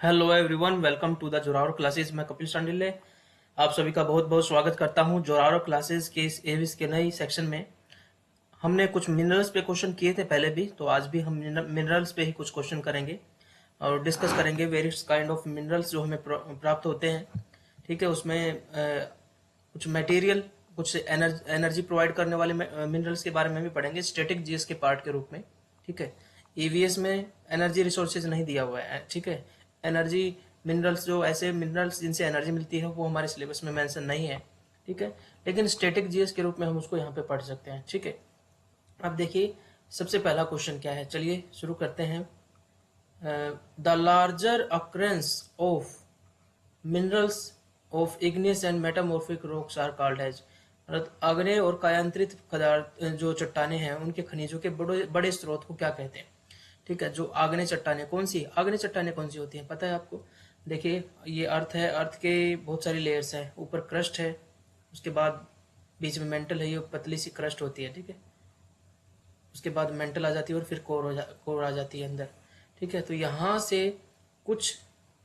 Hello everyone, welcome to the Zorawar classes. मैं कपिल शांडिल्य आप सभी का बहुत बहुत स्वागत करता हूं जोरावर क्लासेस के इस एविस के नई सेक्शन में। हमने कुछ मिनरल्स पे क्वेश्चन किए थे पहले भी, तो आज भी हम मिनरल्स पे ही कुछ क्वेश्चन करेंगे और डिस्कस करेंगे वेरियस काइंड ऑफ मिनरल्स जो हमें प्राप्त होते हैं। ठीक है, उसमें कुछ मटेरियल, कुछ एनर्जी प्रोवाइड करने वाले मिनरल्स के बारे में भी पढ़ेंगे स्टैटिक जीएस के पार्ट के रूप में। ठीक है, ईवीएस में एनर्जी रिसोर्सेज नहीं दिया हुआ है। ठीक है, एनर्जी मिनरल्स, जो ऐसे मिनरल्स जिनसे एनर्जी मिलती है, वो हमारे सिलेबस में मेंशन नहीं है। ठीक है, लेकिन स्टैटिक जीएस के रूप में हम उसको यहाँ पे पढ़ सकते हैं। ठीक है, अब देखिए सबसे पहला क्वेश्चन क्या है, चलिए शुरू करते हैं। The larger occurrences of minerals of igneous and metamorphic rocks are called as, मतलब आग्नेय और कायांतरित पदार्थ जो चट्टाने हैं उनके खनिजों के बड़े बड़े स्रोत को क्या कहते हैं। ठीक है, जो आग्नेय चट्टाने कौन सी होती हैं पता है आपको? देखिए, ये अर्थ है, अर्थ के बहुत सारी लेयर्स हैं। ऊपर क्रस्ट है, उसके बाद बीच में मेंटल है, ये पतली सी क्रस्ट होती है। ठीक है, उसके बाद मेंटल आ जाती है और फिर कोर आ जाती है अंदर। ठीक है, तो यहाँ से कुछ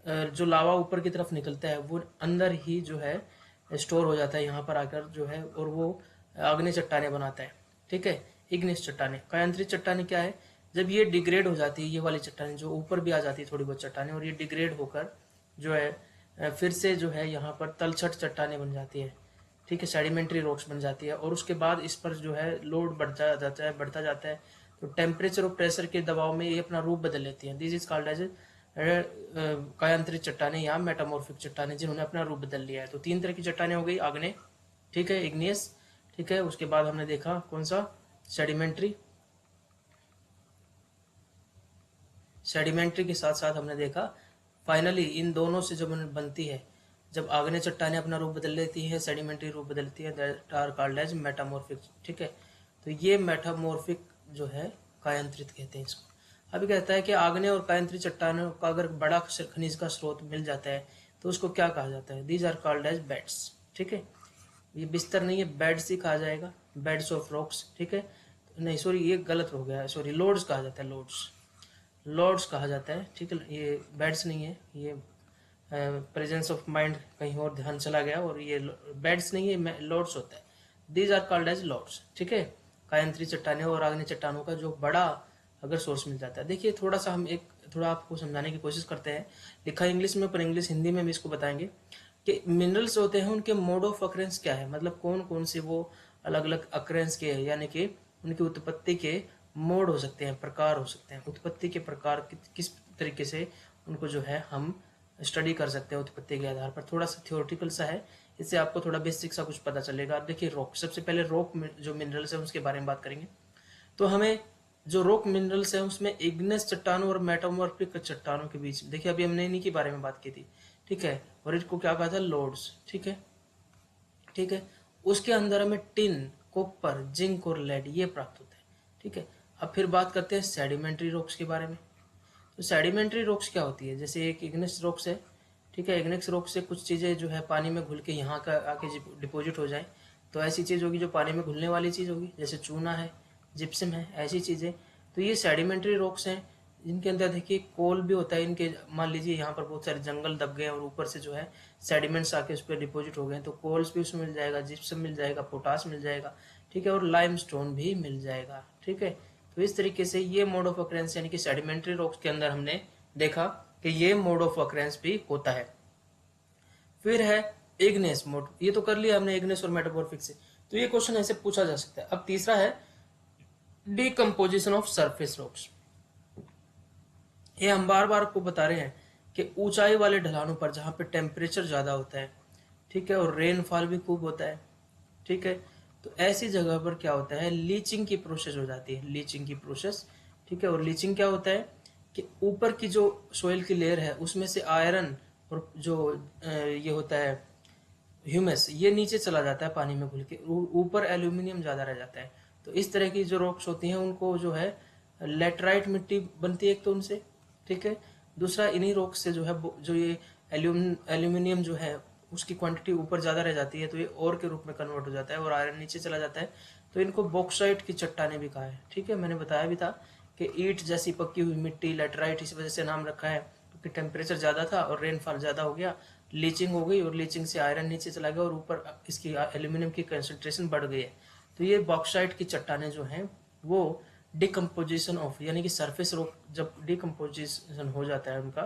जो लावा ऊपर की तरफ निकलता है वो अंदर ही जो है स्टोर हो जाता है यहाँ पर आकर जो है, और वो आग्नेय चट्टाने बनाता है। ठीक है, इग्नियस चट्टाने। कायांतरित चट्टाने क्या है, जब ये डिग्रेड हो जाती है, ये वाली चट्टाने जो ऊपर भी आ जाती है थोड़ी बहुत चट्टाने, और ये डिग्रेड होकर जो है फिर से जो है यहाँ पर तलछट चट्टाने बन जाती है। ठीक है, सेडिमेंट्री रॉक्स बन जाती है, और उसके बाद इस पर जो है लोड बढ़ता जाता है, तो टेम्परेचर और प्रेशर के दबाव में ये अपना रूप बदल लेती है। दिस इज कॉल्ड एज कायांतरित चट्टाने या मेटामॉर्फिक चट्टाने, जिन्होंने अपना रूप बदल लिया है। तो तीन तरह की चट्टाने हो गई, आग्नेय, ठीक है, इग्नियस, ठीक है, उसके बाद हमने देखा कौन सा, सेडिमेंट्री। सेडिमेंट्री के साथ साथ हमने देखा फाइनली इन दोनों से जब बनती है, जब आग्नेय चट्टाने अपना रूप बदल लेती है, सेडिमेंट्री रूप बदलती है, that are called as metamorphic. ठीक है, तो ये मेटामॉर्फिक जो है कायांतरित कहते हैं इसको। अभी कहता है कि आग्नेय और कायांतरित चट्टानों का अगर बड़ा खनिज का स्रोत मिल जाता है तो उसको क्या कहा जाता है? These are called as beds. ठीक है, ये बिस्तर नहीं है, बेड्स ही कहा जाएगा, बेड्स ऑफ रॉक्स। ठीक है, नहीं सॉरी, ये गलत हो गया, सॉरी, लोड्स कहा जाता है, लॉर्ड्स कहा जाता है। ठीक है, ये बेड्स नहीं है, ये प्रेजेंस ऑफ माइंड कहीं और ध्यान चला गया, और ये बेड्स नहीं है, लॉर्ड्स होता है। These are called as lodes. ठीक है, कायांतरित चट्टानों और आग्नेय चट्टानों का जो बड़ा अगर सोर्स मिल जाता है। देखिए, थोड़ा सा हम एक थोड़ा आपको समझाने की कोशिश करते हैं। लिखा इंग्लिश में, पर इंग्लिश हिंदी में भी इसको बताएंगे कि मिनरल्स होते हैं, उनके मोड ऑफ अक्रेंस क्या है, मतलब कौन कौन से वो अलग अलग अक्रेंस के हैं, यानी कि उनकी उत्पत्ति के मोड हो सकते हैं, प्रकार हो सकते हैं। उत्पत्ति के प्रकार किस तरीके से उनको जो है हम स्टडी कर सकते हैं उत्पत्ति के आधार पर। थोड़ा सा थियोरेटिकल सा है, इससे आपको थोड़ा बेसिक सा कुछ पता चलेगा। आप देखिए, रॉक, सबसे पहले रॉक जो मिनरल्स है उसके बारे में बात करेंगे। तो हमें जो रॉक मिनरल्स है उसमें इग्नेस चट्टानों और मेटामॉर्फिक चट्टानों के बीच, देखिए अभी हमने इन्हीं के बारे में बात की थी। ठीक है, और इसको क्या कहा था? लोड्स। ठीक है, ठीक है, उसके अंदर हमें टिन, कॉपर, जिंक और लेड ये प्राप्त होता है। ठीक है, अब फिर बात करते हैं सेडिमेंट्री रॉक्स के बारे में। तो सेडिमेंट्री रॉक्स क्या होती है? जैसे एक इग्नेस रॉक्स है। ठीक है, इग्नेस रॉक से कुछ चीज़ें जो है पानी में घुल के यहाँ का आके डिपॉजिट हो जाए, तो ऐसी चीज़ होगी जो पानी में घुलने वाली चीज़ होगी, जैसे चूना है, जिप्सम है, ऐसी चीज़ें। तो ये सेडिमेंट्री रॉक्स हैं, जिनके अंदर देखिए कोल भी होता है। इनके मान लीजिए यहाँ पर बहुत सारे जंगल दब गए और ऊपर से जो है सेडिमेंट्स आके उस पर डिपॉजिट हो गए, तो कोल्स भी उसमें मिल जाएगा, जिप्सम मिल जाएगा, पोटास मिल जाएगा। ठीक है, और लाइमस्टोन भी मिल जाएगा। ठीक है, तो इस तरीके से ये मोड ऑफ अक्रेंस यानी कि सेडिमेंट्री रॉक्स के अंदर हमने देखा कि ये मोड ऑफ अक्रेंस भी होता है। फिर है इग्नेस मोड, ये तो कर लिया हमने इग्नेस और मेटामॉर्फिक से, तो ये क्वेश्चन ऐसे पूछा जा सकता है। अब तीसरा है डीकम्पोजिशन ऑफ सरफेस रॉक्स। ये हम बार बार आपको बता रहे हैं कि ऊंचाई वाले ढलानों पर जहां पे टेम्परेचर ज्यादा होता है, ठीक है, और रेनफॉल भी खूब होता है, ठीक है, तो ऐसी जगह पर क्या होता है, लीचिंग की प्रोसेस हो जाती है, लीचिंग की प्रोसेस। ठीक है, और लीचिंग क्या होता है कि ऊपर की जो सोइल की लेयर है उसमें से आयरन और जो ये होता है ह्यूमस, ये नीचे चला जाता है पानी में घुल के, ऊपर एल्यूमिनियम ज्यादा रह जाता है। तो इस तरह की जो रॉक्स होती हैं उनको जो है लेटराइट मिट्टी बनती है एक तो उनसे। ठीक है, दूसरा इन्हीं रॉक्स से जो है जो ये एल्यूमिनियम जो है उसकी क्वांटिटी ऊपर ज्यादा रह जाती है, तो ये और के रूप में कन्वर्ट हो जाता है और आयरन नीचे चला जाता है, तो इनको बॉक्साइट की चट्टाने भी कहा है। ठीक है, मैंने बताया भी था कि ईट जैसी पकी हुई मिट्टी, लेटराइट, इस वजह से नाम रखा है। क्योंकि टेम्परेचर ज़्यादा था और रेनफॉल ज़्यादा हो गया, लीचिंग हो गई और लीचिंग से आयरन नीचे चला गया और ऊपर इसकी एल्यूमिनियम की कंसंट्रेशन बढ़ गई है। तो ये बॉक्साइट की चट्टानें जो हैं वो डिकम्पोजिशन ऑफ, यानी कि सरफेस रॉक जब डिकम्पोजिशन हो जाता है उनका,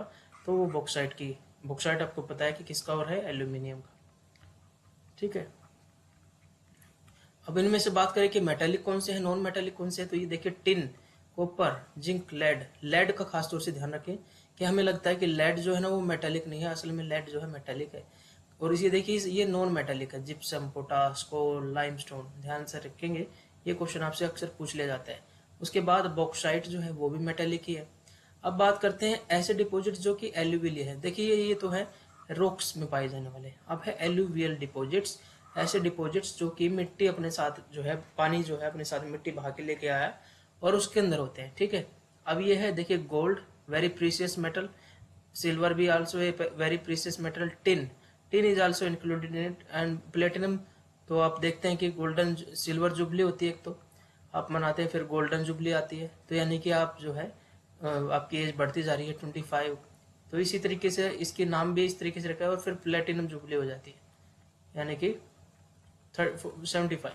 तो वो बॉक्साइट आपको पता है कि किसका और है, एल्यूमिनियम का। ठीक है, अब इनमें से बात करें कि मेटालिक कौन से हैं, नॉन मेटालिक कौन से हैं, तो ये देखिए टिन, कॉपर, जिंक, लेड का खास तौर से ध्यान रखें कि हमें लगता है कि लेड जो है ना वो मेटालिक नहीं है, असल में लेड जो है मेटालिक है। और इसे देखिए ये नॉन मेटालिक है, जिप्सम, पोटाश, कोल, लाइमस्टोन, ध्यान से रखेंगे, ये क्वेश्चन आपसे अक्सर पूछ लिया जाता है। उसके बाद बॉक्साइट जो है वो भी मेटालिक ही है। अब बात करते हैं ऐसे डिपॉजिट जो कि एल्यूवियल है। देखिए ये तो है रॉक्स में पाए जाने वाले। अब है एल्यूवियल डिपॉजिट्स, ऐसे डिपॉजिट्स जो कि मिट्टी अपने साथ जो है, पानी जो है अपने साथ मिट्टी बहा के लेके आया और उसके अंदर होते हैं। ठीक है, अब ये है देखिए gold, very precious metal, silver भी also a very precious metal, tin is also included in it, and platinum. तो आप देखते हैं कि गोल्डन सिल्वर जुबली होती है, एक तो आप मनाते हैं, फिर गोल्डन जुबली आती है, तो यानी कि आप जो है आपकी एज बढ़ती जा रही है 25। तो इसी तरीके से इसके नाम भी इस तरीके से रखा है, और फिर प्लेटिनम जुबली हो जाती है यानी कि 75।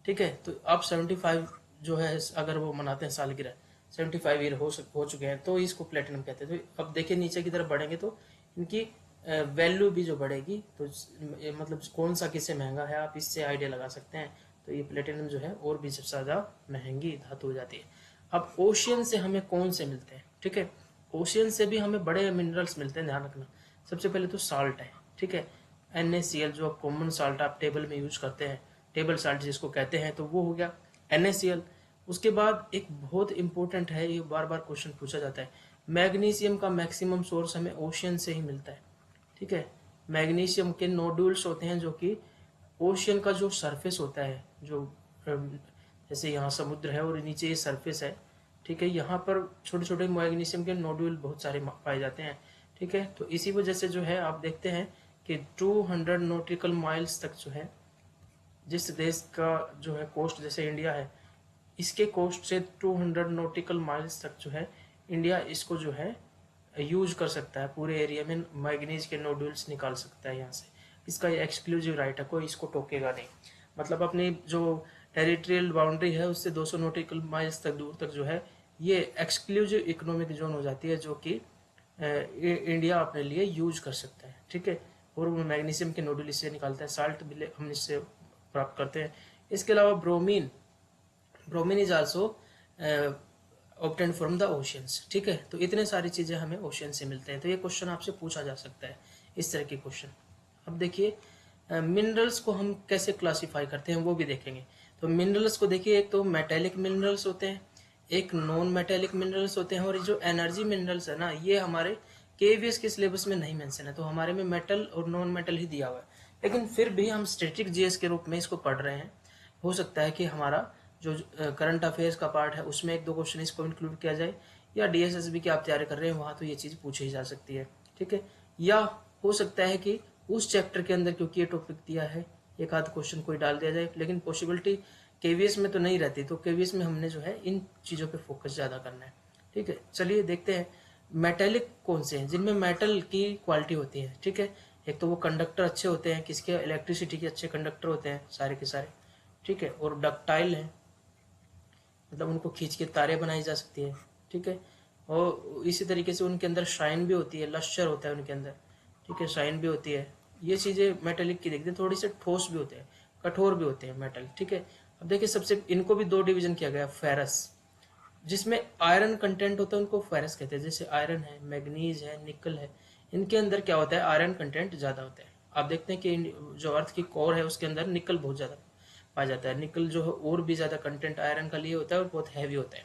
ठीक है, तो अब 75 जो है अगर वो मनाते हैं सालगिरह, 75 ईयर हो चुके हैं, तो इसको प्लेटिनम कहते हैं। तो अब देखिए नीचे की तरफ बढ़ेंगे तो इनकी वैल्यू भी जो बढ़ेगी, तो मतलब कौन सा किससे महंगा है आप इससे आइडिया लगा सकते हैं। तो ये प्लेटिनम जो है और भी सबसे ज़्यादा महंगी धातु हो जाती है। अब ओशियन से हमें कौन से मिलते हैं, ठीक है, ओशियन से भी हमें बड़े मिनरल्स मिलते हैं, ध्यान रखना। सबसे पहले तो साल्ट है, ठीक है, NaCl जो कॉमन साल्ट आप टेबल में यूज करते हैं, टेबल साल्ट जिसको कहते हैं, तो वो हो गया NaCl। उसके बाद एक बहुत इंपॉर्टेंट है, ये बार बार क्वेश्चन पूछा जाता है, मैग्नीशियम का मैक्सिमम सोर्स हमें ओशियन से ही मिलता है। ठीक है, मैग्नीशियम के नोड्यूल्स होते हैं जो कि ओशियन का जो सरफेस होता है, जो जैसे यहाँ समुद्र है और नीचे ये सरफेस है, ठीक है, यहाँ पर छोटे छोटे मैग्नीशियम के नोड्यूल बहुत सारे पाए जाते हैं। ठीक है, तो इसी वजह से जो है आप देखते हैं कि 200 नॉटिकल माइल्स तक जो है, जिस देश का जो है कोस्ट, जैसे इंडिया है, इसके कोस्ट से 200 नॉटिकल माइल्स तक जो है इंडिया इसको जो है यूज कर सकता है, पूरे एरिया में मैग्नीज के नोड्यूल्स निकाल सकता है यहाँ से। इसका ये एक्सक्लूसिव राइट है, कोई इसको टोकेगा नहीं। मतलब अपनी जो टेरिटोरियल बाउंड्री है उससे 200 नॉटिकल माइल्स तक दूर तक जो है ये एक्सक्लूसिव इकोनॉमिक जोन हो जाती है, जो कि इंडिया अपने लिए यूज कर सकता है। ठीक है, और वो मैग्नीशियम के नोडुल इससे निकालता है, साल्ट भी हम इससे प्राप्त करते हैं। इसके अलावा bromine is also obtained from the oceans. ठीक है, तो इतने सारी चीजें हमें ओशियन से मिलते हैं। तो ये क्वेश्चन आपसे पूछा जा सकता है, इस तरह के क्वेश्चन। अब देखिए मिनरल्स को हम कैसे क्लासिफाई करते हैं वो भी देखेंगे। तो मिनरल्स को देखिए, एक तो मेटेलिक मिनरल्स होते हैं, एक नॉन मेटेलिक मिनरल्स होते हैं, और जो एनर्जी मिनरल्स है ना, ये हमारे केवीएस के सिलेबस में नहीं मेंशन है, तो हमारे में मेटल और नॉन मेटल ही दिया हुआ है। लेकिन फिर भी हम स्टैटिक जीएस के रूप में इसको पढ़ रहे हैं। हो सकता है कि हमारा जो करंट अफेयर्स का पार्ट है उसमें एक दो क्वेश्चन इसको इंक्लूड किया जाए, या DSSB की आप तैयारी कर रहे हैं वहाँ तो ये चीज़ पूछी ही जा सकती है। ठीक है, या हो सकता है कि उस चैप्टर के अंदर, क्योंकि ये टॉपिक दिया है, एक आध क्वेश्चन कोई डाल दिया जाए, लेकिन पॉसिबिलिटी केवीएस में तो नहीं रहती, तो केवीएस में हमने जो है इन चीज़ों पे फोकस ज़्यादा करना है। ठीक है, चलिए देखते हैं मेटेलिक कौन से हैं जिनमें मेटल की क्वालिटी होती है। ठीक है, एक तो वो कंडक्टर अच्छे होते हैं, किसके, इलेक्ट्रिसिटी के अच्छे कंडक्टर होते हैं सारे के सारे। ठीक है, और डक्टाइल हैं, मतलब उनको खींच के तारे बनाई जा सकती है। ठीक है, और इसी तरीके से उनके अंदर शाइन भी होती है, लश्चर होता है उनके अंदर। ठीक है, शाइन भी होती है। ये चीज़ें मेटेलिक की देखते हैं, थोड़ी से ठोस भी होते हैं, कठोर भी होते हैं मेटल। ठीक है, अब देखिए सबसे इनको भी दो डिवीजन किया गया, फेरस जिसमें आयरन कंटेंट होता है उनको फेरस कहते हैं। जैसे आयरन है, मैग्नीज है, निकल है, इनके अंदर क्या होता है, आयरन कंटेंट ज़्यादा होता है। आप देखते हैं कि जो अर्थ की कोर है उसके अंदर निकल बहुत ज़्यादा पाया जाता है। निकल जो है और भी ज़्यादा कंटेंट आयरन का लिए होता है और बहुत हैवी होता है।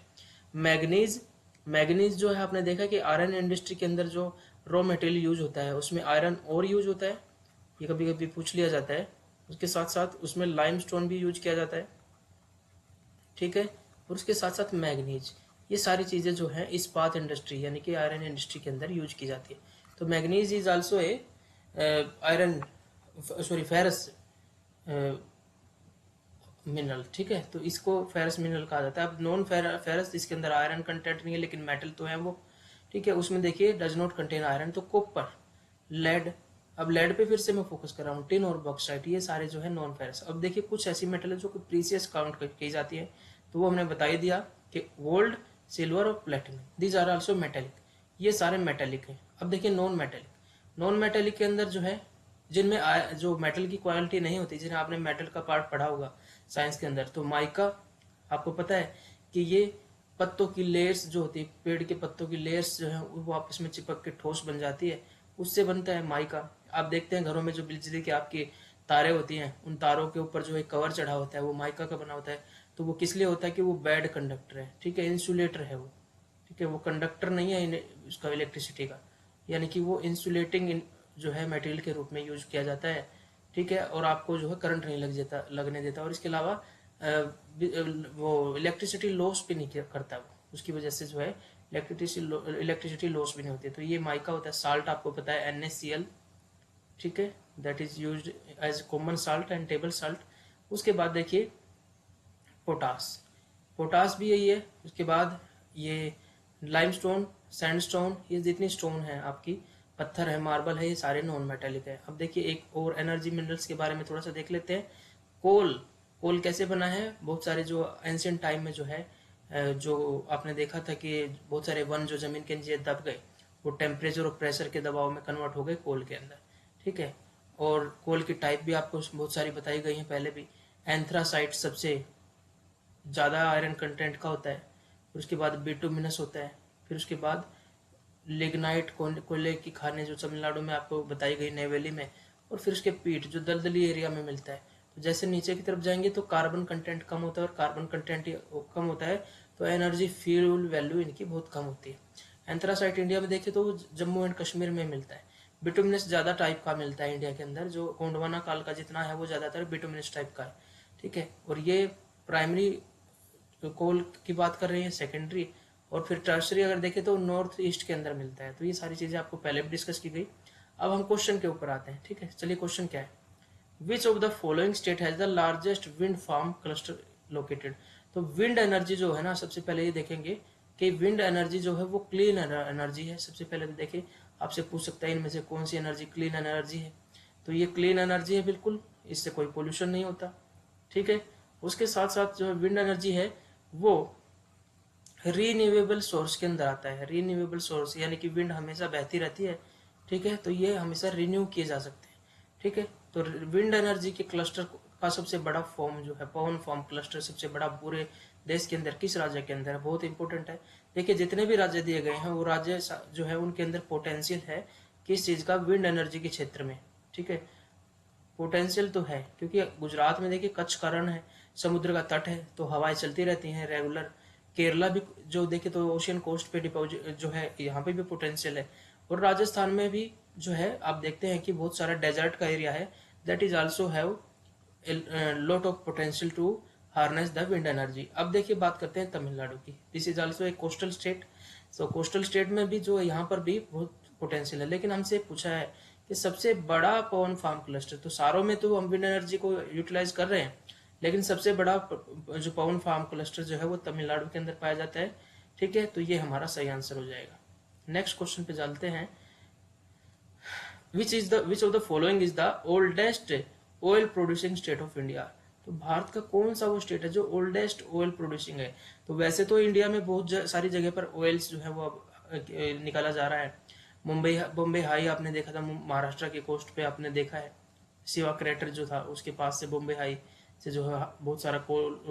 मैग्नीज जो है, आपने देखा कि आयरन इंडस्ट्री के अंदर जो रॉ मटेरियल यूज होता है उसमें आयरन और यूज होता है, ये कभी कभी पूछ लिया जाता है। उसके साथ साथ उसमें लाइमस्टोन भी यूज किया जाता है। ठीक है, और उसके साथ साथ मैग्नीज, ये सारी चीज़ें जो है इस्पात इंडस्ट्री यानी कि आयरन इंडस्ट्री के अंदर यूज की जाती है। तो manganese is also a iron ferrous mineral. ठीक है, तो इसको फेरस मिनरल कहा जाता है। अब नॉन फेरस, इसके अंदर आयरन कंटेंट नहीं है लेकिन मेटल तो है वो, ठीक है, उसमें देखिए डज नॉट कंटेन आयरन, तो कॉपर, लेड, अब लेड पे फिर से मैं फोकस कर रहा हूँ, टिन और बॉक्साइट, ये सारे जो है नॉन फेरस। अब देखिए कुछ ऐसी मेटल है जो प्रीसियस काउंट की जाती है, तो वो हमने बता ही दिया कि गोल्ड, सिल्वर और platinum, these are also metallic, ये सारे मेटेलिक हैं। अब देखिए नॉन मेटेलिक, नॉन मेटेलिक के अंदर जो है, जिनमें जो मेटल की क्वालिटी नहीं होती, जिन्हें आपने मेटल का पार्ट पढ़ा होगा साइंस के अंदर, तो माइका, आपको पता है कि ये पत्तों की लेयर्स जो होती है, पेड़ के पत्तों की लेयर्स जो है वो आपस में चिपक के ठोस बन जाती है, उससे बनता है माइका। आप देखते हैं घरों में जो बिजली की आपकी तारे होती हैं, उन तारों के ऊपर जो एक कवर चढ़ा होता है वो माइका का बना होता है, तो वो किस लिए होता है कि वो बैड कंडक्टर है, ठीक है, इंसुलेटर है वो, ठीक है, वो कंडक्टर नहीं है उसका इलेक्ट्रिसिटी का, यानी कि वो इंसुलेटिंग जो है मटेरियल के रूप में यूज किया जाता है, ठीक है, और आपको जो है करंट नहीं लगने देता, और इसके अलावा वो इलेक्ट्रिसिटी लॉस भी नहीं करता वो, उसकी वजह से जो है इलेक्ट्रिसिटी लॉस भी नहीं होती। तो ये माइका होता है। साल्ट आपको पता है NaCl, ठीक है, that is used as common salt and table salt. उसके बाद देखिए पोटास, पोटास भी यही है। उसके बाद ये लाइमस्टोन, सैंडस्टोन, ये जितनी स्टोन है आपकी, पत्थर है, मार्बल है, ये सारे नॉन मेटेलिक है। अब देखिए एक और एनर्जी मिनरल्स के बारे में थोड़ा सा देख लेते हैं। कोल, कोल कैसे बना है, बहुत सारे जो एंशियंट टाइम में जो है, जो आपने देखा था कि बहुत सारे वन जो जमीन के नीचे दब गए, वो टेम्परेचर और प्रेशर के दबाव में कन्वर्ट हो गए कोल के अंदर, ठीक है। और कोल की टाइप भी आपको बहुत सारी बताई गई हैं पहले भी। एंथ्रासाइट सबसे ज़्यादा आयरन कंटेंट का होता है, फिर उसके बाद बिटुमिनस होता है, फिर उसके बाद लिग्नाइट, कोयले की खाने जो तमिलनाडु में आपको बताई गई नेवेली में, और फिर उसके पीट जो दलदली एरिया में मिलता है। तो जैसे नीचे की तरफ जाएंगे तो कार्बन कंटेंट कम होता है, और कार्बन कंटेंट कम होता है तो एनर्जी फ्यूल वैल्यू इनकी बहुत कम होती है। एंथ्रासाइट इंडिया में देखें तो जम्मू एंड कश्मीर में मिलता है। बिटुमिनस ज़्यादा टाइप का मिलता है इंडिया के अंदर, जो गोंडवाना काल का जितना है वो ज़्यादातर बिटुमिनस टाइप का है, ठीक है। और ये प्राइमरी कोल की बात कर रहे हैं, सेकेंडरी, और फिर टर्सरी अगर देखें तो नॉर्थ ईस्ट के अंदर मिलता है। तो ये सारी चीज़ें आपको पहले भी डिस्कस की गई। अब हम क्वेश्चन के ऊपर आते हैं, ठीक है। चलिए क्वेश्चन क्या है, which of the following state has the largest wind farm cluster located. तो विंड एनर्जी जो है ना, सबसे पहले ये देखेंगे कि विंड एनर्जी जो है वो क्लीन एनर्जी है। सबसे पहले तो देखिए आपसे पूछ सकता है इनमें से कौन सी एनर्जी क्लीन एनर्जी है, तो ये क्लीन एनर्जी है बिल्कुल, इससे कोई पोल्यूशन नहीं होता, ठीक है। उसके साथ साथ जो विंड एनर्जी है वो रीन्यूएबल सोर्स के अंदर आता है। रीन्यूएबल सोर्स यानी कि विंड हमेशा बहती रहती है, ठीक है, तो ये हमेशा रिन्यू किए जा सकते हैं, ठीक है। तो विंड एनर्जी के क्लस्टर का सबसे बड़ा फॉर्म जो है पवन फॉर्म क्लस्टर, सबसे बड़ा पूरे देश के अंदर किस राज्य के अंदर है, बहुत इंपॉर्टेंट है। देखिए जितने भी राज्य दिए गए हैं वो राज्य जो है उनके अंदर पोटेंशियल है किस चीज का, विंड एनर्जी के क्षेत्र में, ठीक है। पोटेंशियल तो है क्योंकि गुजरात में देखिए कच्छ का रण है, समुद्र का तट है, तो हवाएं चलती रहती हैं रेगुलर। केरला भी जो देखे तो ओशियन कोस्ट पे डिपोजिट जो है, यहाँ पे भी पोटेंशियल है। और राजस्थान में भी जो है आप देखते हैं कि बहुत सारा डेजर्ट का एरिया है, that is also have lot of potential to harness the wind energy. अब देखिए बात करते हैं तमिलनाडु की, दिस इज आल्सो एक coastal state. So coastal state में भी जो यहाँ पर भी बहुत पोटेंशियल है, लेकिन हमसे पूछा है कि सबसे बड़ा पवन फार्म क्लस्टर, तो सारों में तो हम विंड एनर्जी को यूटिलाइज कर रहे हैं, लेकिन सबसे बड़ा जो पवन फार्म क्लस्टर जो है वो तमिलनाडु के अंदर पाया जाता है, ठीक है। तो ये हमारा सही आंसर हो जाएगा। नेक्स्ट क्वेश्चन पे चलते हैं, विच of the following is the oldest oil producing state of India. तो भारत का कौन सा वो स्टेट है जो ओल्डेस्ट ऑयल प्रोड्यूसिंग है। तो वैसे तो इंडिया में बहुत सारी जगह पर ऑयल्स जो है वो अब निकाला जा रहा है। बॉम्बे हाई आपने देखा था, महाराष्ट्र के कोस्ट पे आपने देखा है, शिवा क्रेटर जो था उसके पास से बॉम्बे हाई से जो है बहुत सारा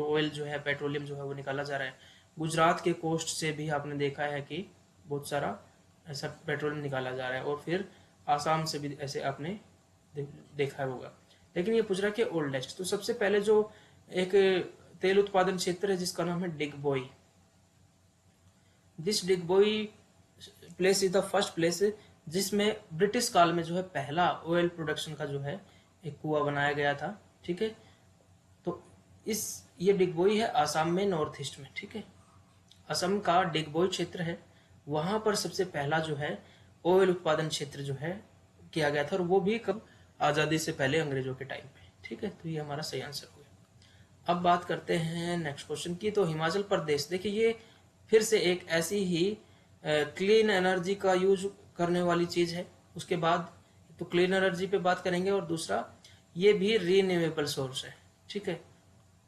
ऑयल जो है, पेट्रोलियम जो है वो निकाला जा रहा है। गुजरात के कोस्ट से भी आपने देखा है कि बहुत सारा ऐसा पेट्रोलियम निकाला जा रहा है, और फिर आसाम से भी ऐसे आपने देखा होगा। लेकिन ये पूछ रहा है कि ओल्डेस्ट, तो सबसे पहले जो एक तेल उत्पादन क्षेत्र है जिसका नाम है Digboi. This Digboi place is the first place जिसमें ब्रिटिश काल में जो है पहला ऑयल प्रोडक्शन का जो है एक कुआं बनाया गया था, ठीक है। तो ये डिगबोई है आसाम में, नॉर्थ ईस्ट में, ठीक है। असम का डिगबोई क्षेत्र है, वहां पर सबसे पहला जो है ऑयल उत्पादन क्षेत्र जो है किया गया था, और वो भी कब, आजादी से पहले अंग्रेजों के टाइम पे, ठीक है। तो ये हमारा सही आंसर हो गया। अब बात करते हैं नेक्स्ट क्वेश्चन की। तो हिमाचल प्रदेश, देखिए ये फिर से एक ऐसी ही क्लीन एनर्जी का यूज करने वाली चीज है। उसके बाद तो क्लीन एनर्जी पे बात करेंगे, और दूसरा ये भी रीन्यूएबल सोर्स है, ठीक है,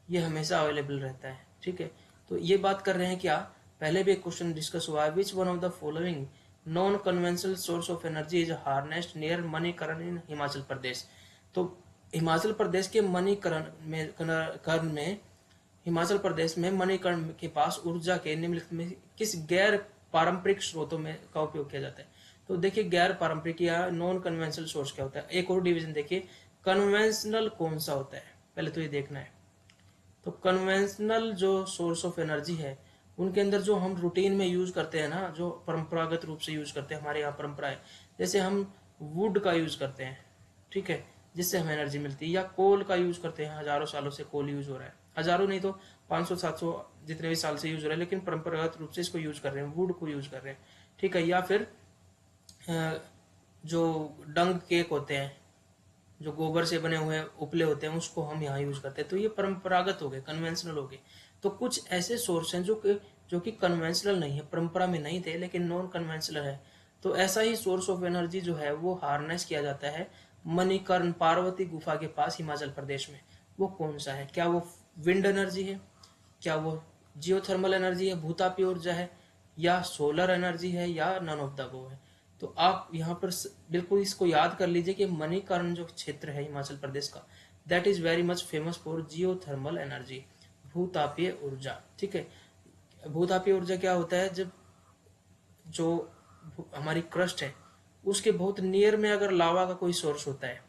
ये हमेशा अवेलेबल रहता है, ठीक है। तो ये बात कर रहे हैं क्या, पहले भी एक क्वेश्चन डिस्कस हुआ है, which one of the following non conventional source of energy is harnessed near Manikaran in Himachal Pradesh. तो हिमाचल प्रदेश के मणिकरण में हिमाचल प्रदेश में मणिकर्ण के पास ऊर्जा के निम्नलिखित में किस गैर पारंपरिक स्रोतों में का उपयोग किया जाता है। तो देखिए गैर पारंपरिक या नॉन कन्वेंशनल सोर्स क्या होता है। एक और डिवीजन देखिए, कन्वेंशनल कौन सा होता है, पहले तो ये देखना है। तो कन्वेंशनल जो सोर्स ऑफ एनर्जी है उनके अंदर जो हम रूटीन में यूज करते हैं ना, जो परंपरागत रूप से यूज करते हैं, हमारे यहाँ परंपरा है, जैसे हम वुड का यूज करते हैं, ठीक है, जिससे हमें एनर्जी मिलती है, या कोल का यूज करते हैं, हजारों सालों से कोल यूज हो रहा है, हजारों नहीं तो 500-700 जितने भी साल से यूज हो रहा है, लेकिन परंपरागत रूप से इसको यूज कर रहे हैं, वुड को यूज कर रहे हैं, ठीक है। या फिर जो डंग केक होते हैं, जो गोबर से बने हुए उपले होते हैं, उसको हम यहाँ यूज करते हैं। तो ये परंपरागत हो गए, कन्वेंशनल हो गए। तो कुछ ऐसे सोर्स हैं जो कि कन्वेंशनल नहीं है, परंपरा में नहीं थे, लेकिन नॉन कन्वेंशनल है। तो ऐसा ही सोर्स ऑफ एनर्जी जो है वो हार्नेस किया जाता है मणिकर्ण पार्वती गुफा के पास हिमाचल प्रदेश में। वो कौन सा है, क्या वो विंड एनर्जी है, क्या वो जियोथर्मल एनर्जी है, भूतापीय ऊर्जा है, या सोलर एनर्जी है, या नन ऑफ द अबव है। तो आप यहाँ पर बिल्कुल इसको याद कर लीजिए कि मणिकर्ण जो क्षेत्र है हिमाचल प्रदेश का, that is very much famous for geothermal energy, भूतापीय ऊर्जा, ठीक है। भूतापीय ऊर्जा क्या होता है, जब जो हमारी क्रस्ट है उसके बहुत नियर में अगर लावा का कोई सोर्स होता है,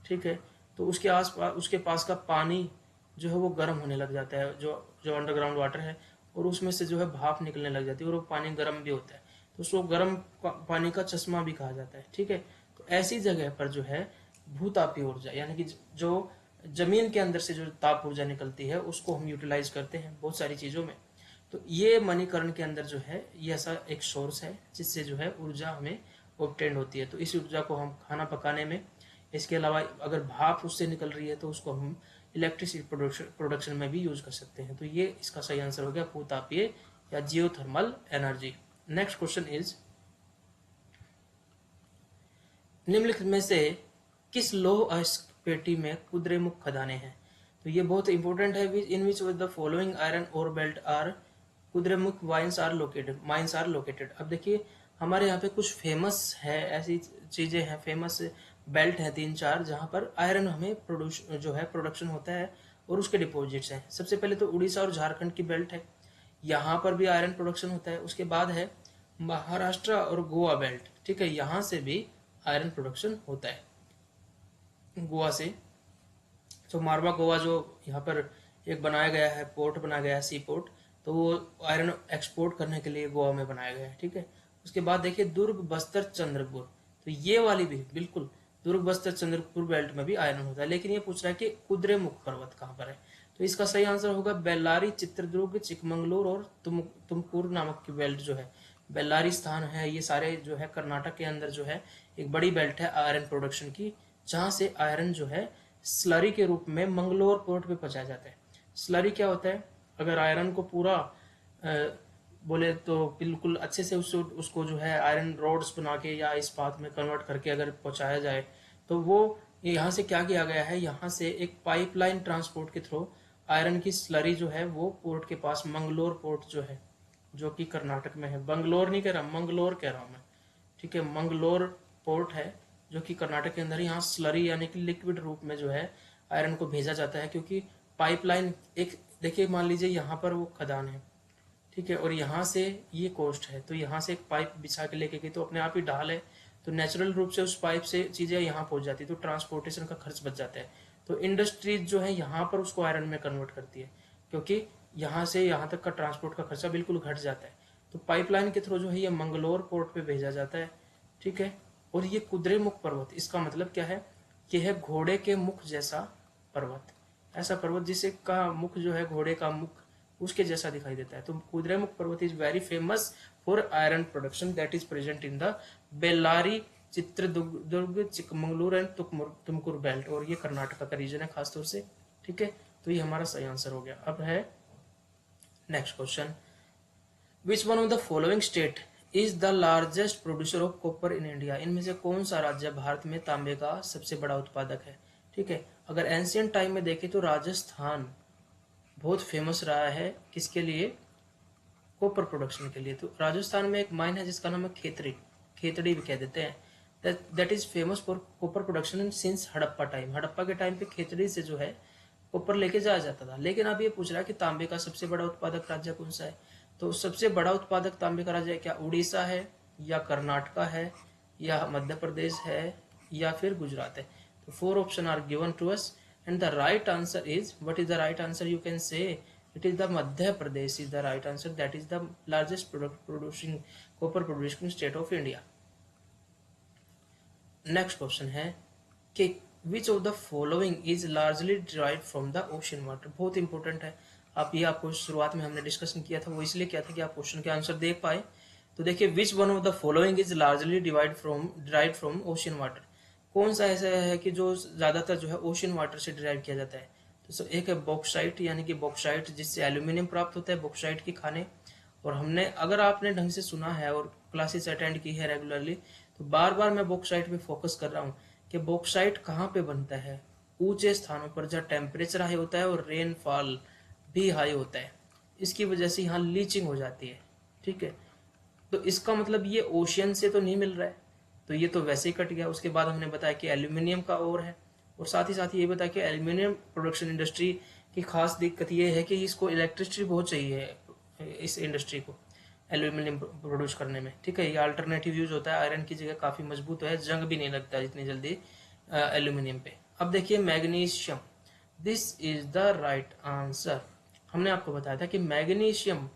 ठीक है, तो उसके आसपास उसके पास का पानी जो है वो गर्म होने लग जाता है, जो अंडरग्राउंड वाटर है, और उसमें से जो है भाप निकलने लग जाती है, और वो पानी गर्म भी होता है, तो उसको गर्म पानी का चश्मा भी कहा जाता है, ठीक है। तो ऐसी जगह पर जो है भूतापीय ऊर्जा, यानी कि जो जमीन के अंदर से जो ताप ऊर्जा निकलती है उसको हम यूटिलाइज करते हैं बहुत सारी चीजों में। तो ये मणिकर्ण के अंदर जो है ये ऐसा एक सोर्स है जिससे जो है ऊर्जा हमें ऑब्टेंड होती है। तो इस ऊर्जा को हम खाना पकाने में, इसके अलावा अगर भाप उससे निकल रही है तो उसको हम इलेक्ट्रिसिटी प्रोडक्शन में भी यूज कर सकते हैं। तो ये इसका सही आंसर हो गया भूतापीय या geothermal energy. Next question is, निम्नलिखित में से किस लौह अयस्क पेटी में कुद्रेमुख खदानें हैं। तो ये बहुत इंपॉर्टेंट है, in which the following iron ore belt are Kudremukh mines are located. अब देखिए हमारे यहाँ पे कुछ फेमस है, ऐसी चीजें हैं, फेमस बेल्ट है 3-4 जहाँ पर आयरन हमें प्रोडक्शन होता है और उसके डिपॉजिट्स हैं। सबसे पहले तो उड़ीसा और झारखंड की बेल्ट है, यहाँ पर भी आयरन प्रोडक्शन होता है। उसके बाद है महाराष्ट्र और गोवा बेल्ट, ठीक है, यहाँ से भी आयरन प्रोडक्शन होता है गोवा से। तो मारवा गोवा जो यहाँ पर एक बनाया गया है, पोर्ट बनाया गया है, सी पोर्ट, तो वो आयरन एक्सपोर्ट करने के लिए गोवा में बनाया गया है, ठीक है। उसके बाद देखिए दुर्ग बस्तर चंद्रपुर, तो ये वाली भी बिल्कुल दुर्ग बस्तर चंद्रपुर बेल्ट में भी आयरन होता है। लेकिन ये पूछ रहा है कि कुद्रेमुख पर्वत कहाँ पर है, तो इसका सही आंसर होगा बेल्लारी, चित्रदुर्ग, चिकमंगलूर और तुमकुर नामक की बेल्ट जो है, बेल्लारी स्थान है, ये सारे जो है कर्नाटक के अंदर जो है एक बड़ी बेल्ट है आयरन प्रोडक्शन की, जहां से आयरन जो है स्लरी के रूप में मंगलोर पोर्ट पे पहुंचाया जाता है। स्लरी क्या होता है, अगर आयरन को पूरा बोले तो बिल्कुल अच्छे से उसको जो है आयरन रोड्स बना के या इस्पात में कन्वर्ट करके अगर पहुंचाया जाए, तो वो यहाँ से क्या किया गया है, यहाँ से एक पाइपलाइन ट्रांसपोर्ट के थ्रू आयरन की स्लरी जो है वो पोर्ट के पास मंगलोर पोर्ट जो है, जो कि कर्नाटक में है, बंगलोर नहीं कह रहा, मंगलोर कह रहा हूँ मैं, ठीक है, मंगलोर पोर्ट है जो कि कर्नाटक के अंदर, यहाँ स्लरी यानी कि लिक्विड रूप में जो है आयरन को भेजा जाता है। क्योंकि पाइपलाइन एक देखिए, मान लीजिए यहाँ पर वो खदान है, ठीक है, और यहाँ से ये कोस्ट है, तो यहाँ से एक पाइप बिछा के लेके गई तो अपने आप ही ढाल है, तो नेचुरल रूप से उस पाइप से चीजें यहाँ पहुंच जाती है, तो ट्रांसपोर्टेशन का खर्च बच जाता है। तो इंडस्ट्रीज जो है यहाँ पर उसको आयरन में कन्वर्ट करती है, क्योंकि यहाँ से यहाँ तक का ट्रांसपोर्ट का खर्चा बिल्कुल घट जाता है। तो पाइपलाइन के थ्रू जो है ये मंगलोर पोर्ट पे भेजा जाता है, ठीक है। और ये कुद्रेमुख पर्वत, इसका मतलब क्या है, ये है घोड़े के मुख जैसा पर्वत, ऐसा पर्वत जिसे का मुख जो है घोड़े का मुख उसके जैसा दिखाई देता है। तो कुद्रेमुख पर्वत is very famous for iron production that is present in the Bellary, Chitradurga, Chikmagalur and Tumkur belt, और ये कर्नाटक का रीजन है खासतौर से, ठीक है। तो ये हमारा सही आंसर हो गया। अब है next question, which one of the following state is the largest producer of copper in India. इनमें से कौन सा राज्य भारत में तांबे का सबसे बड़ा उत्पादक है? ठीक है, अगर एंशियंट टाइम में देखें तो राजस्थान बहुत फेमस रहा है किसके लिए? कॉपर प्रोडक्शन के लिए। तो राजस्थान में एक माइन है जिसका नाम है खेतड़ी, खेतड़ी भी कह देते हैं, that is famous for copper production since Harappa time. Harappa के टाइम पे खेतड़ी से जो है कॉपर लेके जाया जाता था। लेकिन अब ये पूछ रहा है कि तांबे का सबसे बड़ा उत्पादक राज्य कौन सा है? तो सबसे बड़ा उत्पादक तांबे का राज्य क्या उड़ीसा है, या कर्नाटका है, या मध्य प्रदेश है, या फिर गुजरात है? तो 4 option are given to us and the right answer is, what is the right answer? You can say it is the Madhya Pradesh is the right answer. That is the largest producing copper producing state of India. Next question है कि which of the following is largely derived from the ocean water? बहुत important है। आप ये आपको शुरुआत में हमने डिस्कशन किया था, वो इसलिए किया था कि आप क्वेश्चन के आंसर देख पाए। तो देखिए, which one of the following is largely derived from ocean water? कौन सा ऐसा है कि जो ज्यादातर जो है ओशियन वाटर से डिराइव किया जाता है? तो एक है बॉक्साइट, यानी कि बॉक्साइट जिससे एल्यूमिनियम प्राप्त होता है, बॉक्साइट की खाने। और हमने, अगर आपने ढंग से सुना है और क्लासेस अटेंड की है रेगुलरली, तो बार बार मैं बॉक्साइट पे फोकस कर रहा हूँ कि बॉक्साइट कहाँ पे बनता है? ऊंचे स्थानों पर जहाँ टेम्परेचर हाई होता है और रेनफॉल भी हाई होता है। इसकी वजह से यहाँ लीचिंग हो जाती है। ठीक है, तो इसका मतलब ये ओशियन से तो नहीं मिल रहा है, तो ये तो वैसे ही कट गया। उसके बाद हमने बताया कि एल्यूमिनियम का और है, और साथ ही साथ ये बताया कि एल्यूमिनियम प्रोडक्शन इंडस्ट्री की खास दिक्कत ये है कि इसको इलेक्ट्रिसिटी बहुत चाहिए, इस इंडस्ट्री को एल्यूमिनियम प्रोड्यूस करने में। ठीक है, ये अल्टरनेटिव यूज होता है, आयरन की जगह काफी मजबूत है, जंग भी नहीं लगता इतनी जल्दी एल्यूमिनियम पे। अब देखिए magnesium, this is the right answer. हमने आपको बताया था कि मैग्नीशियम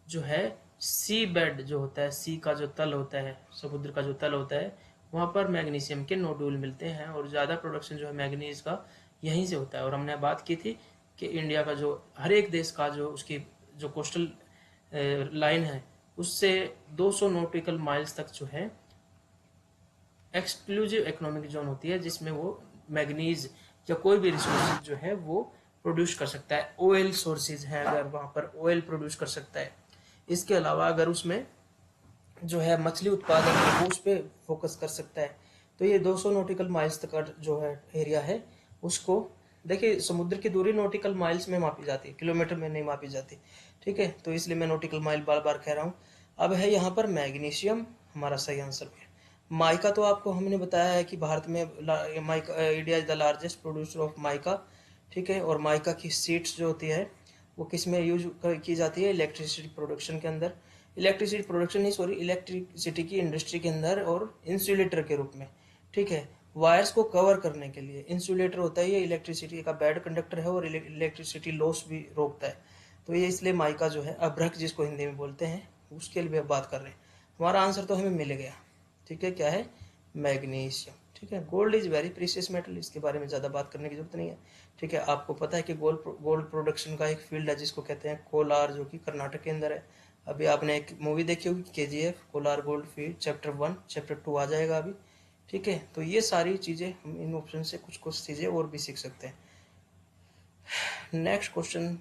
जो है सी बेड जो होता है, सी का जो तल होता है, समुद्र का जो तल होता है, वहां पर मैग्नीशियम के नोड्यूल मिलते हैं, और ज़्यादा प्रोडक्शन जो है मैग्नीज का यहीं से होता है। और हमने बात की थी कि इंडिया का जो हर एक देश का जो उसकी जो कोस्टल लाइन है उससे 200 नॉटिकल माइल्स तक जो है एक्सक्लूसिव इकोनॉमिक जोन होती है, जिसमें वो मैग्नीज या कोई भी रिसोर्सेज जो है वो प्रोड्यूस कर सकता है। ऑयल सोर्सेज है, अगर वहां पर ऑयल प्रोड्यूस कर सकता है। इसके अलावा अगर उसमें जो है मछली उत्पादन है उस पर फोकस कर सकता है। तो ये 200 नॉटिकल माइल्स तक का जो है एरिया है उसको, देखिए समुद्र की दूरी नॉटिकल माइल्स में मापी जाती है, किलोमीटर में नहीं मापी जाती। ठीक है, तो इसलिए मैं नॉटिकल माइल बार बार कह रहा हूँ। अब है यहाँ पर मैग्नीशियम हमारा सही आंसर है। माइका तो आपको हमने बताया है कि भारत में mica, India is the largest producer of mica. ठीक है, और माइका की सीड्स जो होती है वो किस में यूज की जाती है? इलेक्ट्रिसिटी प्रोडक्शन के अंदर, इलेक्ट्रिसिटी प्रोडक्शन नहीं सॉरी, इलेक्ट्रिसिटी की इंडस्ट्री के अंदर, और इंसुलेटर के रूप में। ठीक है, वायर्स को कवर करने के लिए इंसुलेटर होता है, ये इलेक्ट्रिसिटी का बैड कंडक्टर है और इलेक्ट्रिसिटी लॉस भी रोकता है। तो ये इसलिए माइका जो है, अभ्रक जिसको हिंदी में बोलते हैं, उसके लिए बात कर रहे हैं। हमारा आंसर तो हमें मिल गया। ठीक है, क्या है? मैग्नीशियम। ठीक है, gold is very precious metal, इसके बारे में ज़्यादा बात करने की जरूरत नहीं है। ठीक है, आपको पता है कि गोल्ड प्रोडक्शन का एक फील्ड है जिसको कहते हैं कोलार, जो कि कर्नाटक के अंदर है। अभी आपने एक मूवी देखी होगी KGF, Kolar gold field, chapter 1 chapter 2 आ जाएगा अभी। ठीक है, तो ये सारी चीज़ें हम इन ऑप्शन से कुछ कुछ चीज़ें और भी सीख सकते हैं। नेक्स्ट क्वेश्चन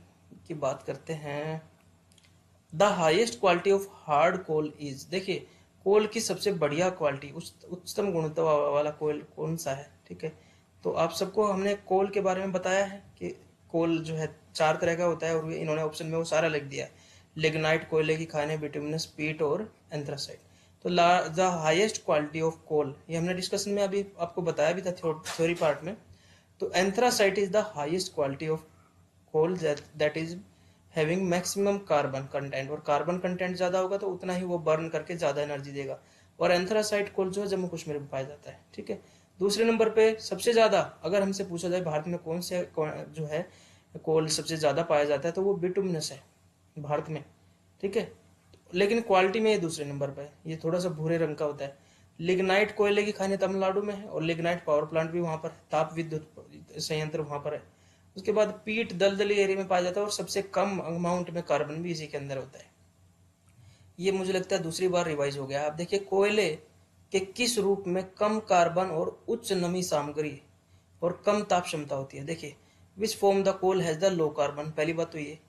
की बात करते हैं। The highest quality of hard coal is, देखिए कोल की सबसे बढ़िया क्वालिटी, उच्चतम गुणवत्ता वाला कोल कौन सा है? ठीक है, तो आप सबको हमने कोल के बारे में बताया है कि कोल जो है 4 तरह का होता है, और इन्होंने ऑप्शन में वो सारा लिख दिया है। लिग्नाइट कोयले की खाने, बिटुमिनस, पीट और एंथ्रासाइट। तो the highest quality of coal, ये हमने डिस्कशन में अभी आपको बताया भी था थ्योरी पार्ट में। तो anthracite is the highest quality of coal that is having maximum carbon content, और कार्बन कंटेंट ज्यादा होगा तो उतना ही वो बर्न करके ज्यादा एनर्जी देगा। और एंथ्रासाइट कोल जो है जम्मू कश्मीर में पाया जाता है। ठीक है, दूसरे नंबर पे सबसे ज्यादा अगर हमसे पूछा जाए भारत में कौन से जो है कोल सबसे ज्यादा पाया जाता है, तो वो बिटुमिनस है भारत में। ठीक है, लेकिन क्वालिटी में ये दूसरे नंबर पे है, ये थोड़ा सा भूरे रंग का होता है। लिग्नाइट कोयले की खाने तमिलनाडु में है, और लिग्नाइट पावर प्लांट भी वहां पर, ताप विद्युत संयंत्र वहां पर है। उसके बाद पीट दलदली एरिया में पाया जाता है, और सबसे कम अमाउंट में कार्बन भी इसी के अंदर होता है। ये मुझे लगता है दूसरी बार रिवाइज हो गया। आप देखिए कोयले के किस रूप में कम कार्बन और उच्च नमी सामग्री और कम ताप क्षमता होती है? देखिए, which form the coal has the low carbon, पहली बात तो ये।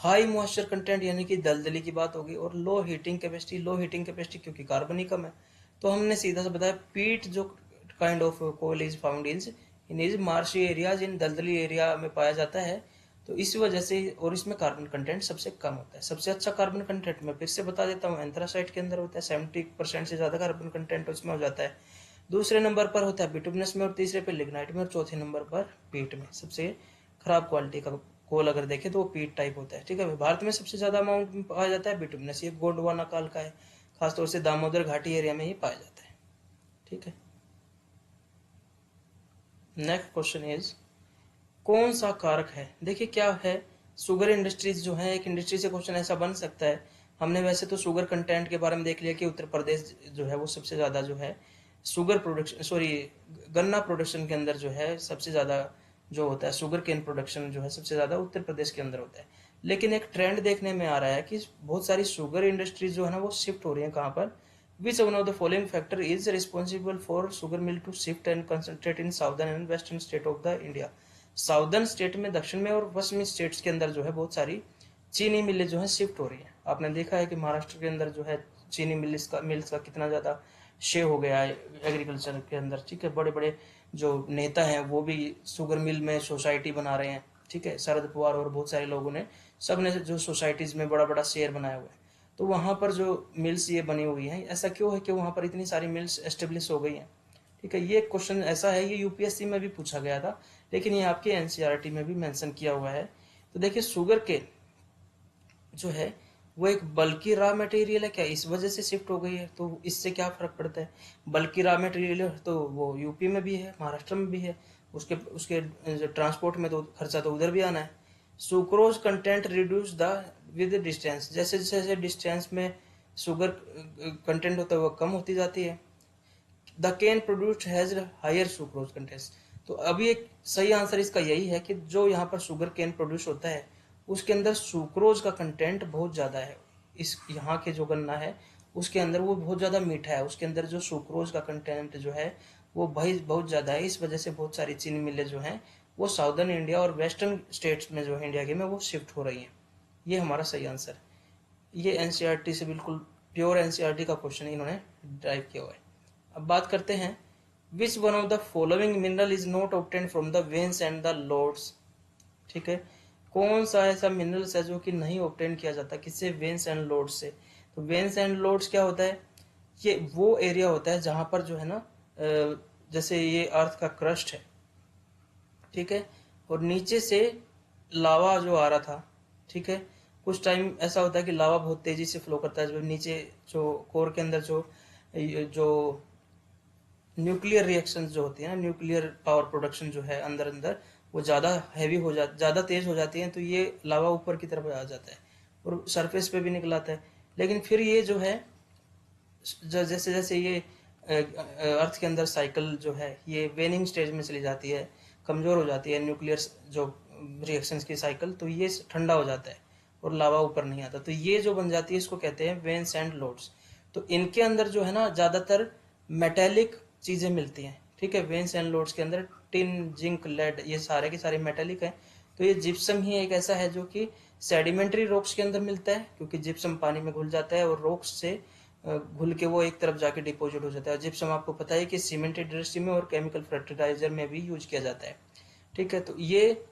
हाई मॉइस्चर कंटेंट यानी कि दलदली की बात होगी, और low heating capacity, low heating capacity क्योंकि कार्बन ही कम है। तो हमने सीधा सा बताया पीट जो kind of coal is found in is marshy areas, in दलदली एरिया में पाया जाता है। तो इस वजह से, और इसमें कार्बन कंटेंट सबसे कम होता है। सबसे अच्छा कार्बन कंटेंट मैं फिर से बता देता हूँ एंथ्रासाइट के अंदर होता है, 70% से ज्यादा कार्बन कंटेंट उसमें हो जाता है। दूसरे नंबर पर होता है बिटुमिनस में, और तीसरे पे लिग्नाइट में, और चौथे नंबर पर पीट में। सबसे खराब क्वालिटी का कोल अगर देखें तो वो पीट टाइप होता है। ठीक है, भारत में सबसे ज्यादा अमाउंट में पाया जाता है बिटुमिनस, ये गोंडवाना काल का है, खासतौर से दामोदर घाटी एरिया में ही पाया जाता है। ठीक है, नेक्स्ट क्वेश्चन इज कौन सा कारक है। देखिए क्या है, शुगर इंडस्ट्रीज जो है, एक इंडस्ट्री से क्वेश्चन ऐसा बन सकता है। हमने वैसे तो शुगर कंटेंट के बारे में देख लिया कि उत्तर प्रदेश जो है वो सबसे ज्यादा जो है शुगर प्रोडक्शन, सॉरी गन्ना प्रोडक्शन के अंदर जो है सबसे ज्यादा जो होता है शुगर केन प्रोडक्शन जो है सबसे ज्यादा उत्तर प्रदेश के अंदर होता है। लेकिन एक ट्रेंड देखने में आ रहा है कि बहुत सारी शुगर इंडस्ट्रीज जो है ना वो शिफ्ट हो रही है कहाँ पर। Which one of the following factor is responsible for sugar mill to shift and concentrate in southern and western state of the India. Southern state में, दक्षिण में और पश्चिमी स्टेट्स के अंदर जो है बहुत सारी चीनी मिलें जो है शिफ्ट हो रही है। आपने देखा है कि महाराष्ट्र के अंदर जो है चीनी मिल्स का कितना ज्यादा शे हो गया है एग्रीकल्चर के अंदर। ठीक है, बड़े बड़े जो नेता हैं वो भी शुगर मिल में सोसाइटी बना रहे हैं। ठीक है, शरद पवार और बहुत सारे लोगों ने, सब ने जो सोसाइटीज में बड़ा बड़ा शेयर बनाया हुआ है। तो वहां पर जो मिल्स ये बनी हुई हैं, ऐसा क्यों है कि वहां पर इतनी सारी मिल्स एस्टेब्लिश हो गई हैं। ठीक है, ये क्वेश्चन ऐसा है, ये यूपीएससी में भी पूछा गया था, लेकिन ये आपके एनसीईआरटी में भी मेंशन किया हुआ है। तो देखिए शुगर केन जो है वो एक बल्कि रॉ मटेरियल है, क्या इस वजह से शिफ्ट हो गई है? तो इससे क्या फर्क पड़ता है, बल्कि रॉ मटेरियल तो वो यूपी में भी है, महाराष्ट्र में भी है, उसके उसके ट्रांसपोर्ट में तो खर्चा तो उधर भी आना है। Sucrose content reduce the with distance, जैसे जैसे डिस्टेंस में शुगर कंटेंट होता है वो कम होती जाती है। The cane produced has higher sucrose content. तो अभी एक सही आंसर इसका यही है कि जो यहाँ पर शुगर केन प्रोड्यूस होता है उसके अंदर सुक्रोज का कंटेंट बहुत ज्यादा है। इस यहाँ के जो गन्ना है उसके अंदर वो बहुत ज्यादा मीठा है, उसके अंदर जो सुक्रोज का कंटेंट जो है वो भाई बहुत ज्यादा है। इस वजह से बहुत सारी चीनी मिलें जो हैं वो साउदर्न इंडिया और वेस्टर्न स्टेट्स में जो है इंडिया के में वो शिफ्ट हो रही हैं। ये हमारा सही आंसर है। ये एनसीईआरटी से बिल्कुल प्योर एनसीईआरटी का क्वेश्चन इन्होंने ड्राइव किया हुआ है। अब बात करते हैं, विच one of the following mineral is not obtain from the veins and the loads. ठीक है, कौन सा ऐसा मिनरल्स है जो कि नहीं ऑब्टेन किया जाता किससे, वेन्स एंड लोड्स से। तो वेन्स एंड लोड्स क्या होता है, ये वो एरिया होता है जहां पर जो है ना जैसे ये अर्थ का क्रस्ट है। ठीक है, और नीचे से लावा जो आ रहा था। ठीक है, कुछ टाइम ऐसा होता है कि लावा बहुत तेजी से फ्लो करता है जब नीचे जो कोर के अंदर जो न्यूक्लियर रिएक्शन जो होती है ना, न्यूक्लियर पावर प्रोडक्शन जो है अंदर अंदर वो ज्यादा हैवी हो जा ज्यादा तेज हो जाती है, तो ये लावा ऊपर की तरफ आ जाता है और सरफेस पे भी निकल आता है। लेकिन फिर ये जो है जैसे जैसे ये अर्थ के अंदर साइकिल जो है ये वेनिंग स्टेज में चली जाती है, कमजोर हो जाती है न्यूक्लियर जो रिएक्शंस की साइकिल, तो ये ठंडा हो जाता है और लावा ऊपर नहीं आता। तो ये जो बन जाती है इसको कहते हैं वेन्स एंड लोड्स। तो इनके अंदर जो है ना ज्यादातर मेटेलिक चीजें मिलती हैं। ठीक है, वेन्स एंड लोड्स के अंदर टिन, जिंक, लेड ये सारे के सारे मेटेलिक हैं। तो ये जिप्सम ही एक ऐसा है जो कि सेडिमेंट्री रॉक्स के अंदर मिलता है, क्योंकि जिप्सम पानी में घुल जाता है और रॉक्स से घुल के वो एक तरफ जाके डिपोजिट हो जाता है। जिप्सम आपको पता है कि सीमेंट इंडस्ट्री में और केमिकल फर्टिलाइजर में भी यूज किया जाता है। ठीक है, तो ये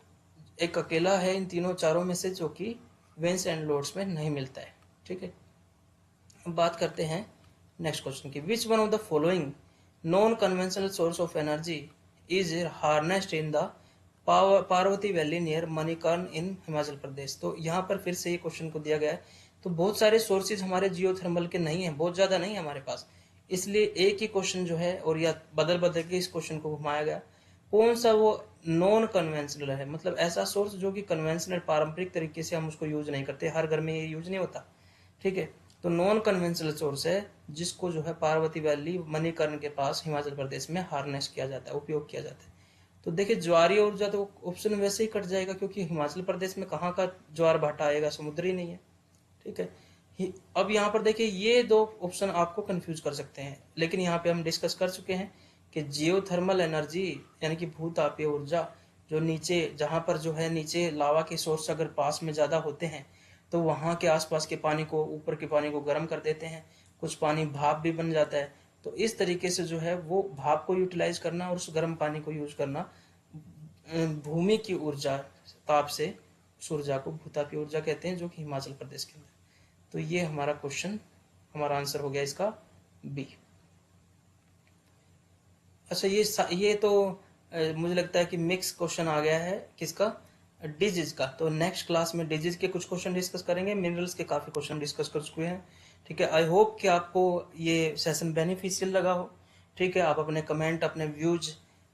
एक अकेला है इन तीनों चारों में से जो कि वेन्स एंड लोड्स में नहीं मिलता है। ठीक है, अब बात करते हैं नेक्स्ट क्वेश्चन की, which one of the following non conventional source of energy is harnessed in the Parvati valley near Manikarn in Himachal Pradesh. तो यहाँ पर फिर से ये क्वेश्चन को दिया गया है। तो बहुत सारे सोर्सेज हमारे जियोथर्मल के नहीं है, बहुत ज्यादा नहीं है हमारे पास, इसलिए एक ही क्वेश्चन जो है और या बदल बदल के इस क्वेश्चन को घुमाया गया। कौन सा वो नॉन कन्वेंशनल है, मतलब ऐसा सोर्स जो कि कन्वेंशनल पारंपरिक तरीके से हम उसको यूज नहीं करते, हर घर में ये यूज नहीं होता। ठीक है, तो नॉन कन्वेंशनल सोर्स है जिसको जो है पार्वती वैली मणिकर्ण के पास हिमाचल प्रदेश में हार्नेस किया जाता है, उपयोग किया जाता है। तो देखिए ज्वारीय ऊर्जा तो ऑप्शन वैसे ही कट जाएगा, क्योंकि हिमाचल प्रदेश में कहाँ का ज्वार भाटा आएगा, समुद्र ही नहीं है। ठीक है, अब यहाँ पर देखिए ये दो ऑप्शन आपको कंफ्यूज कर सकते हैं, लेकिन यहाँ पे हम डिस्कस कर चुके हैं कि जियोथर्मल एनर्जी यानी कि भूतापीय ऊर्जा जो नीचे जहां पर जो है नीचे लावा के सोर्स अगर पास में ज्यादा होते हैं तो वहाँ के आसपास के पानी को, ऊपर के पानी को गर्म कर देते हैं, कुछ पानी भाप भी बन जाता है। तो इस तरीके से जो है वो भाप को यूटिलाइज करना और उस गर्म पानी को यूज करना भूमि की ऊर्जा ताप से, उस ऊर्जा को भूतापीय ऊर्जा कहते हैं, जो कि हिमाचल प्रदेश के अंदर। तो ये हमारा क्वेश्चन, हमारा आंसर हो गया इसका बी। अच्छा, ये तो मुझे लगता है कि मिक्स क्वेश्चन आ गया है किसका, डिजीज का। तो नेक्स्ट क्लास में डिजीज के कुछ क्वेश्चन डिस्कस करेंगे, मिनरल्स के काफी क्वेश्चन डिस्कस कर चुके हैं। ठीक है, आई होप कि आपको ये सेशन बेनिफिशियल लगा हो। ठीक है, आप अपने कमेंट, अपने व्यूज,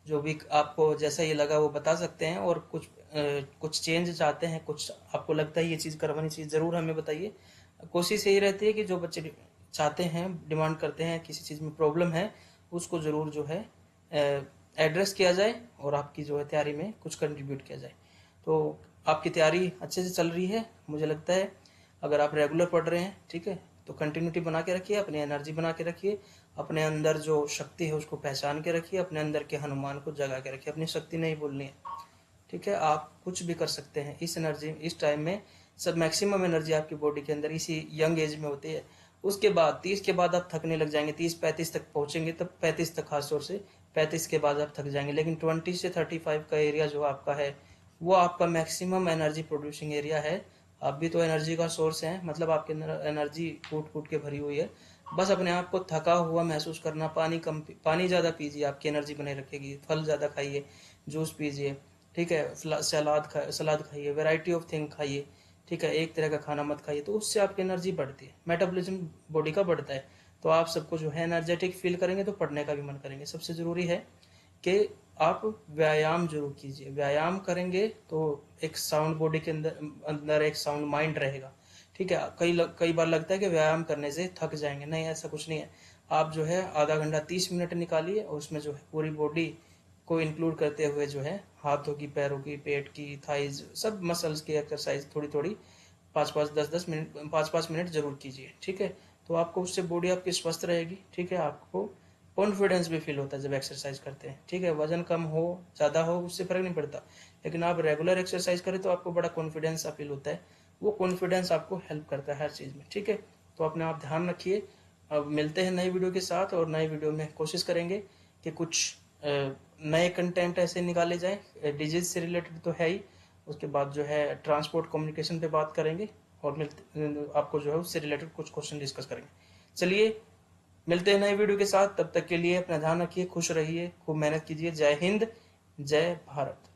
जो भी आपको जैसा ये लगा वो बता सकते हैं, और कुछ चेंज चाहते हैं, कुछ आपको लगता है ये चीज़ करवानी चाहिए, ज़रूर हमें बताइए। कोशिश यही रहती है कि जो बच्चे चाहते हैं, डिमांड करते हैं, किसी चीज़ में प्रॉब्लम है, उसको ज़रूर जो है एड्रेस किया जाए और आपकी जो है तैयारी में कुछ कंट्रीब्यूट किया जाए। तो आपकी तैयारी अच्छे से चल रही है मुझे लगता है। अगर आप रेगुलर पढ़ रहे हैं, ठीक है, तो कंटिन्यूटी बना के रखिए, अपनी एनर्जी बना के रखिए, अपने अंदर जो शक्ति है उसको पहचान के रखिए, अपने अंदर के हनुमान को जगा के रखिए। अपनी शक्ति नहीं भूलनी है। ठीक है, आप कुछ भी कर सकते हैं इस एनर्जी, इस टाइम में सब मैक्सिमम एनर्जी आपकी बॉडी के अंदर इसी यंग एज में होती है। उसके बाद 30 के बाद आप थकने लग जाएंगे, 30-35 तक पहुंचेंगे, तब 35 तक खासतौर से 35 के बाद आप थक जाएंगे। लेकिन 20 से 35 का एरिया जो आपका है वो आपका मैक्सिमम एनर्जी प्रोड्यूसिंग एरिया है। आप भी तो एनर्जी का सोर्स है, मतलब आपके अंदर एनर्जी कूट कूट के भरी हुई है। बस अपने आप को थका हुआ महसूस करना, पानी ज़्यादा पीजिए, आपकी एनर्जी बने रखेगी। फल ज़्यादा खाइए, जूस पीजिए, ठीक है, सलाद खाइए, वैरायटी ऑफ थिंग खाइए। ठीक है, एक तरह का खाना मत खाइए, तो उससे आपकी एनर्जी बढ़ती है, मेटाबॉलिज्म बॉडी का बढ़ता है। तो आप सबको जो है एनर्जेटिक फील करेंगे तो पढ़ने का भी मन करेंगे। सबसे ज़रूरी है कि आप व्यायाम जरूर कीजिए। व्यायाम करेंगे तो एक साउंड बॉडी के अंदर अंदर एक साउंड माइंड रहेगा। ठीक है, कई बार लगता है कि व्यायाम करने से थक जाएंगे, नहीं, ऐसा कुछ नहीं है। आप जो है आधा घंटा 30 मिनट निकालिए और उसमें जो है पूरी बॉडी को इंक्लूड करते हुए जो है हाथों की, पैरों की, पेट की, थाइज, सब मसल्स की एक्सरसाइज थोड़ी थोड़ी 5-5, 10-10 मिनट, 5-5 मिनट जरूर कीजिए। ठीक है, तो आपको उससे बॉडी आपकी स्वस्थ रहेगी। ठीक है, आपको कॉन्फिडेंस भी फील होता है जब एक्सरसाइज करते हैं। ठीक है, वजन कम हो ज़्यादा हो उससे फर्क नहीं पड़ता, लेकिन आप रेगुलर एक्सरसाइज करें तो आपको बड़ा कॉन्फिडेंस सा फील होता है। वो कॉन्फिडेंस आपको हेल्प करता है हर चीज़ में। ठीक है, तो अपने आप ध्यान रखिए। अब मिलते हैं नई वीडियो के साथ, और नई वीडियो में कोशिश करेंगे कि कुछ नए कंटेंट ऐसे निकाले जाए। डिजीज से रिलेटेड तो है ही, उसके बाद जो है ट्रांसपोर्ट कम्युनिकेशन पे बात करेंगे, और आपको जो है उससे रिलेटेड कुछ क्वेश्चन डिस्कस करेंगे। चलिए, मिलते हैं नए वीडियो के साथ। तब तक के लिए अपना ध्यान रखिए, खुश रहिए, खूब मेहनत कीजिए। जय हिंद, जय भारत।